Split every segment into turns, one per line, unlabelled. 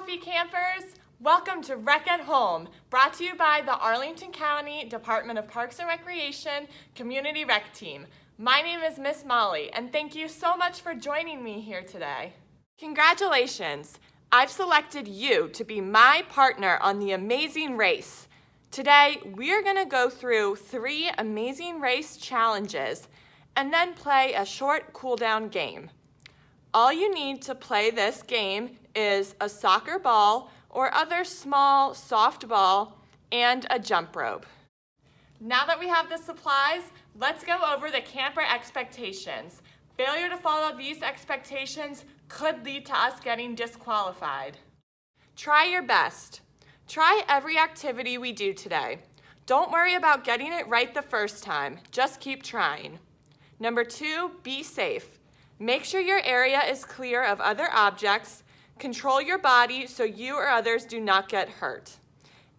Coffee Campers! Welcome to Rec at Home, brought to you by the Arlington County Department of Parks and Recreation Community Rec Team. My name is Miss Molly, and thank you so much for joining me here today. Congratulations! I've selected you to be my partner on the Amazing Race. Today, we're going to go through 3 Amazing Race challenges and then play a short cool-down game. All you need to play this game is a soccer ball or other small soft ball and a jump rope. Now that we have the supplies, let's go over the camper expectations. Failure to follow these expectations could lead to us getting disqualified. Try your best. Try every activity we do today. Don't worry about getting it right the first time. Just keep trying. Number 2, be safe. Make sure your area is clear of other objects. Control your body so you or others do not get hurt.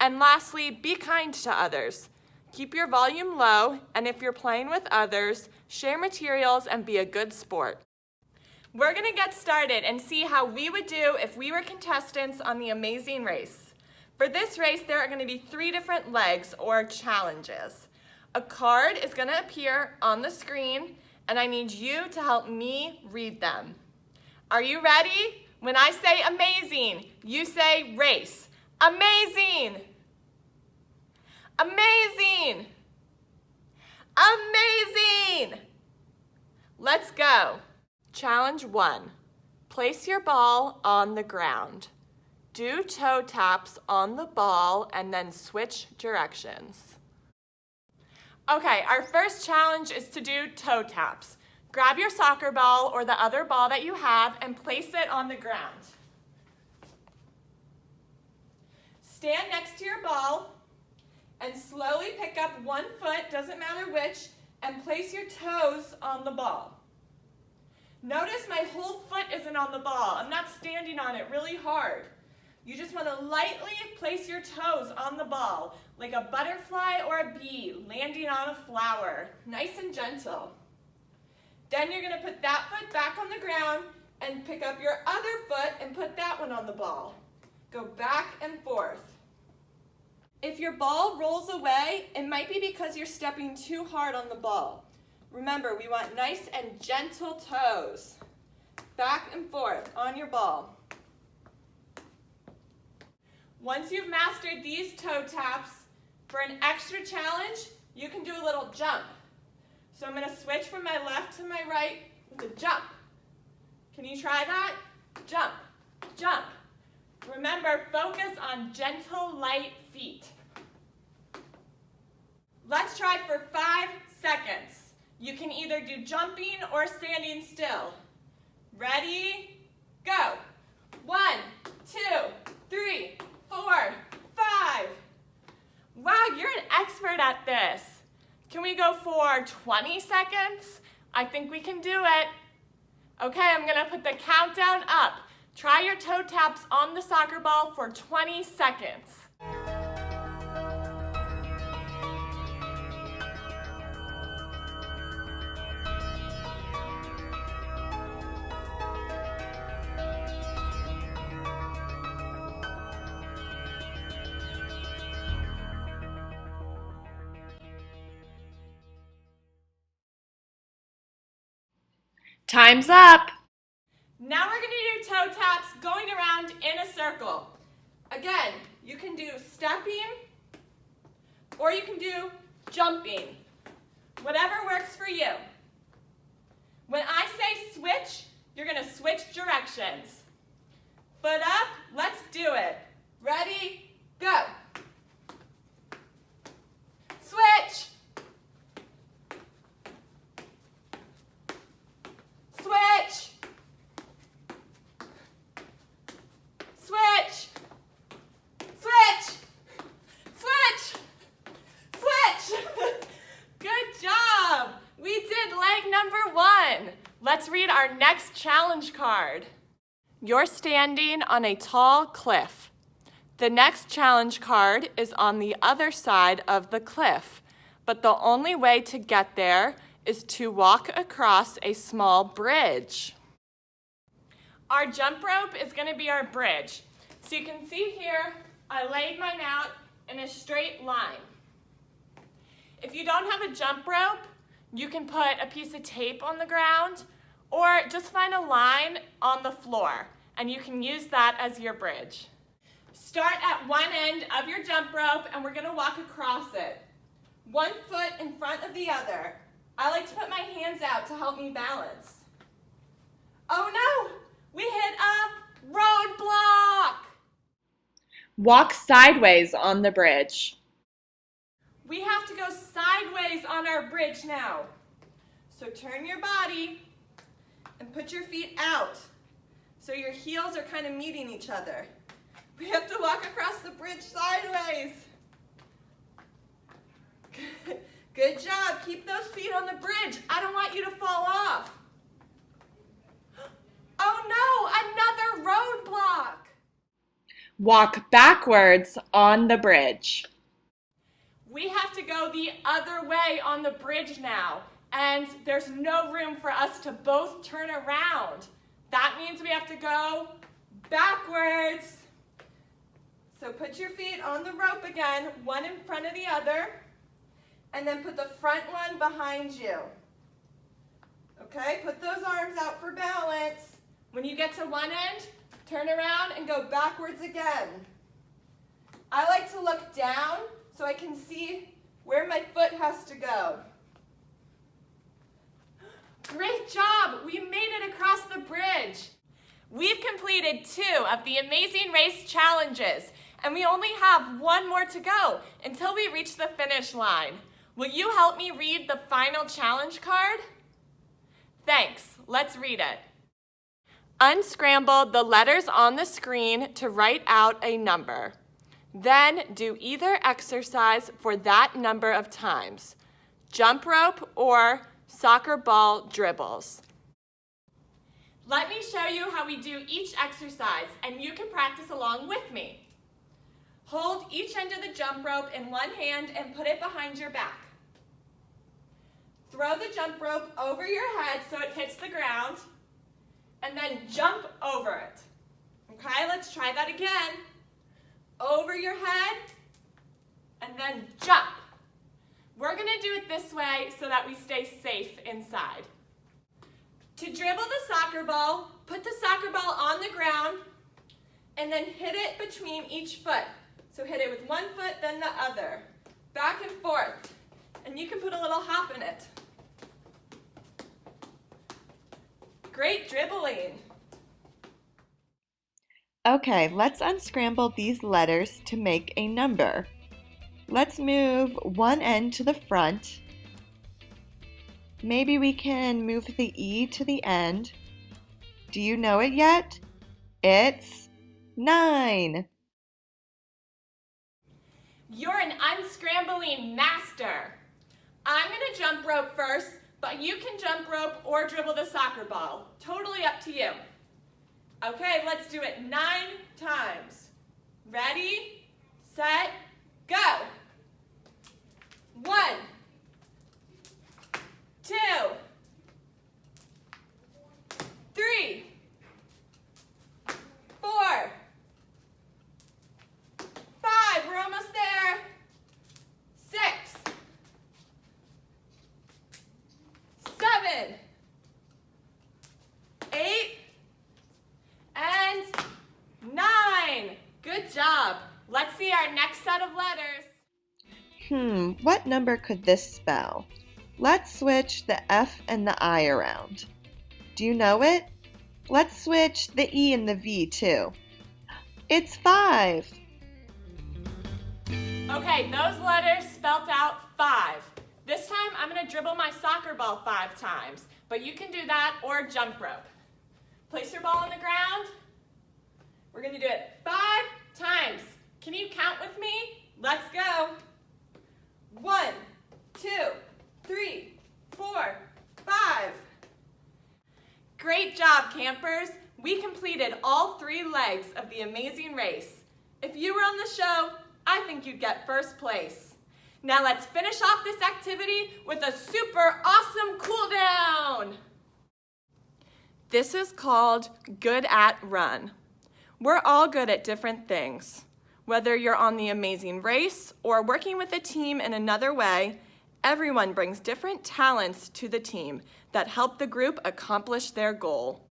And lastly, be kind to others. Keep your volume low, and if you're playing with others, share materials and be a good sport. We're going to get started and see how we would do if we were contestants on the Amazing Race. For this race, there are going to be 3 different legs or challenges. A card is going to appear on the screen, and I need you to help me read them. Are you ready? When I say amazing, you say race. Amazing! Amazing! Amazing! Let's go. Challenge 1. Place your ball on the ground. Do toe taps on the ball and then switch directions. Okay, our first challenge is to do toe taps. Grab your soccer ball or the other ball that you have and place it on the ground. Stand next to your ball and slowly pick up one foot, doesn't matter which, and place your toes on the ball. Notice my whole foot isn't on the ball. I'm not standing on it really hard. You just want to lightly place your toes on the ball, like a butterfly or a bee landing on a flower, nice and gentle. Then you're going to put that foot back on the ground and pick up your other foot and put that one on the ball. Go back and forth. If your ball rolls away, it might be because you're stepping too hard on the ball. Remember, we want nice and gentle toes. Back and forth on your ball. Once you've mastered these toe taps, for an extra challenge, you can do a little jump. So I'm going to switch from my left to my right with a jump. Can you try that? Jump, jump. Remember, focus on gentle, light feet. Let's try for 5 seconds. You can either do jumping or standing still. Ready? Go. 1, 2, 3, 4, 5. Wow, you're an expert at this. Can we go for 20 seconds? I think we can do it. Okay, I'm gonna put the countdown up. Try your toe taps on the soccer ball for 20 seconds. Time's up. Now we're going to do toe taps going around in a circle. Again, you can do stepping or you can do jumping. Whatever works for you. When I say switch, you're going to switch directions. Foot up, let's do it. Ready, go. Switch. Switch! Switch! Switch! Switch! Switch! Good job! We did leg number 1. Let's read our next challenge card. You're standing on a tall cliff. The next challenge card is on the other side of the cliff, but the only way to get there is to walk across a small bridge. Our jump rope is going to be our bridge. So you can see here, I laid mine out in a straight line. If you don't have a jump rope, you can put a piece of tape on the ground or just find a line on the floor, and you can use that as your bridge. Start at one end of your jump rope, and we're gonna walk across it. One foot in front of the other. I like to put my hands out to help me balance. Oh no, we hit a roadblock. Walk sideways on the bridge. We have to go sideways on our bridge now. So turn your body and put your feet out so your heels are kind of meeting each other. We have to walk across the bridge sideways. Good job. Keep those feet on the bridge. I don't want you to fall off. Oh no, another roadblock. Walk backwards on the bridge. We have to go the other way on the bridge now, and there's no room for us to both turn around. That means we have to go backwards. So put your feet on the rope again, one in front of the other, and then put the front one behind you. Okay, put those arms out for balance. When you get to one end, turn around and go backwards again. I like to look down so I can see where my foot has to go. Great job! We made it across the bridge. We've completed 2 of the Amazing Race challenges, and we only have 1 more to go until we reach the finish line. Will you help me read the final challenge card? Thanks. Let's read it. Unscramble the letters on the screen to write out a number. Then do either exercise for that number of times. Jump rope or soccer ball dribbles. Let me show you how we do each exercise, and you can practice along with me. Hold each end of the jump rope in one hand and put it behind your back. Throw the jump rope over your head so it hits the ground, and then jump over it. Okay, let's try that again. Over your head, and then jump. We're gonna do it this way so that we stay safe inside. To dribble the soccer ball, put the soccer ball on the ground, and then hit it between each foot. So hit it with one foot, then the other. Back and forth. And you can put a little hop in it. Great dribbling. Okay, let's unscramble these letters to make a number. Let's move one end to the front. Maybe we can move the E to the end. Do you know it yet? It's 9. You're an unscrambling master. I'm gonna jump rope first, but you can jump rope or dribble the soccer ball. Totally up to you. Okay, let's do it 9 times. Ready, set, go. 1, 2, 3, 4, 5, we're almost there. 6, 7, 8, and 9. Good job. Let's see our next set of letters. What number could this spell? Let's switch the F and the I around. Do you know it? Let's switch the E and the V too. It's 5. Okay, those letters spelt out 5. This time I'm going to dribble my soccer ball 5 times, but you can do that or jump rope. Place your ball on the ground. We're going to do it 5 times. Can you count with me? Let's go. 1, 2, 3, 4, 5. Great job, campers. We completed all 3 legs of the Amazing Race. If you were on the show, I think you'd get first place. Now let's finish off this activity with a super awesome cool down. This is called Good at Run. We're all good at different things. Whether you're on the amazing race or working with a team in another way, everyone brings different talents to the team that help the group accomplish their goal.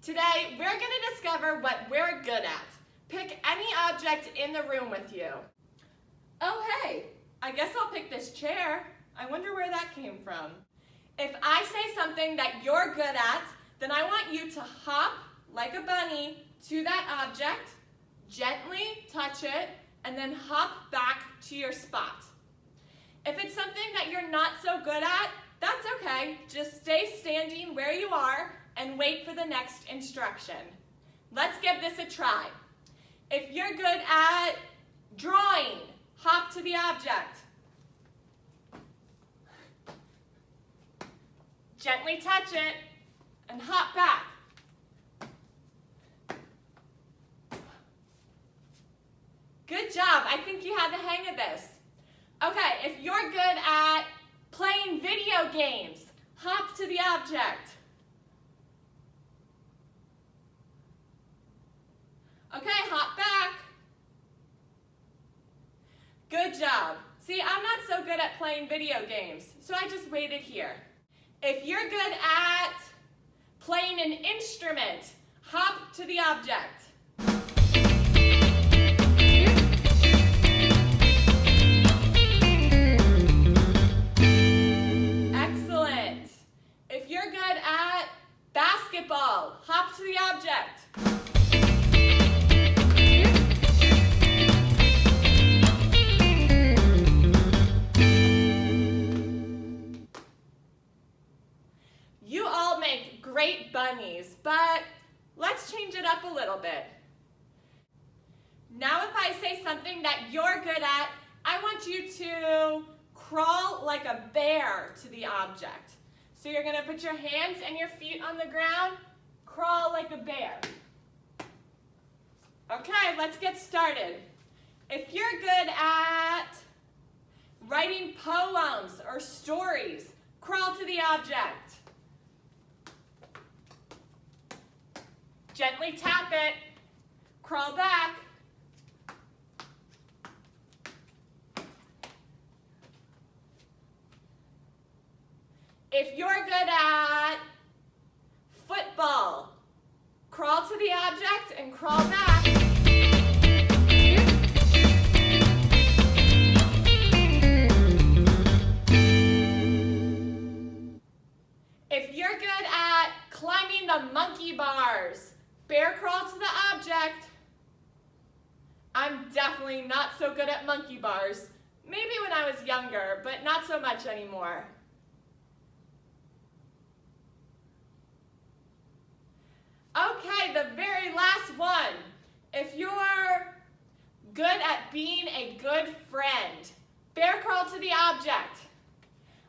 Today, we're going to discover what we're good at. Pick any object in the room with you. Oh, hey, I guess I'll pick this chair. I wonder where that came from. If I say something that you're good at, then I want you to hop like a bunny to that object, gently touch it, and then hop back to your spot. If it's something that you're not so good at, that's okay. Just stay standing where you are and wait for the next instruction. Let's give this a try. If you're good at drawing, hop to the object. Gently touch it and hop back. Good job. I think you had the hang of this. Okay, if you're good at playing video games, hop to the object. Okay, hop back. Good job. See, I'm not so good at playing video games, so I just waited here. If you're good at playing an instrument, hop to the object. Excellent. If you're good at basketball, hop to the object. You all make great bunnies, but let's change it up a little bit. Now if I say something that you're good at, I want you to crawl like a bear to the object. So you're going to put your hands and your feet on the ground, crawl like a bear. Okay, let's get started. If you're good at writing poems or stories, crawl to the object. Gently tap it, crawl back. If you're good at football, crawl to the object and crawl back. If you're good at climbing the monkey bars, bear crawl to the object. I'm definitely not so good at monkey bars. Maybe when I was younger, but not so much anymore. Okay, the very last one. If you're good at being a good friend, bear crawl to the object.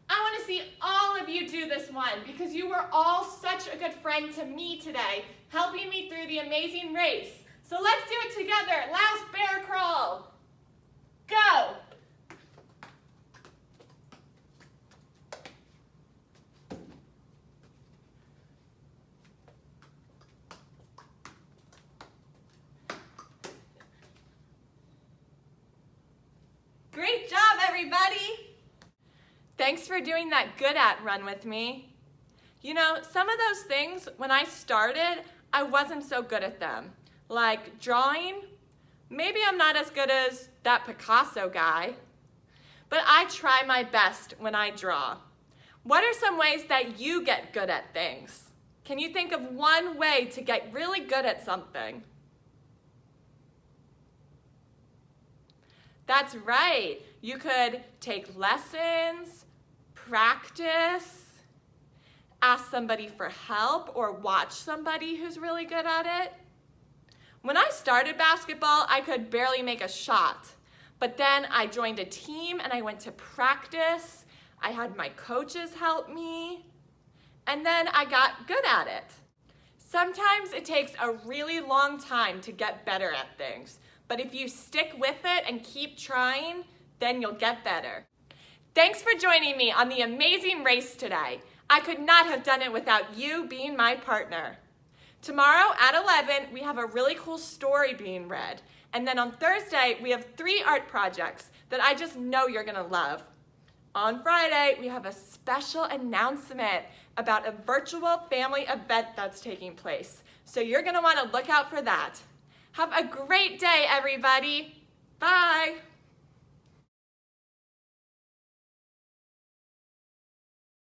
I want to see all of you do this one because you were all such a good friend to me today, helping me through the amazing race. So let's do it together. Last bear crawl. Go. Great job, everybody. Thanks for doing that good at run with me. You know, some of those things, when I started, I wasn't so good at them. Like drawing, maybe I'm not as good as that Picasso guy, but I try my best when I draw. What are some ways that you get good at things? Can you think of one way to get really good at something? That's right. You could take lessons, practice, ask somebody for help, or watch somebody who's really good at it. When I started basketball, I could barely make a shot. But then I joined a team and I went to practice. I had my coaches help me. And then I got good at it. Sometimes it takes a really long time to get better at things. But if you stick with it and keep trying, then you'll get better. Thanks for joining me on the amazing race today. I could not have done it without you being my partner. Tomorrow at 11, we have a really cool story being read. And then on Thursday, we have 3 art projects that I just know you're gonna love. On Friday, we have a special announcement about a virtual family event that's taking place. So you're gonna wanna look out for that. Have a great day, everybody. Bye.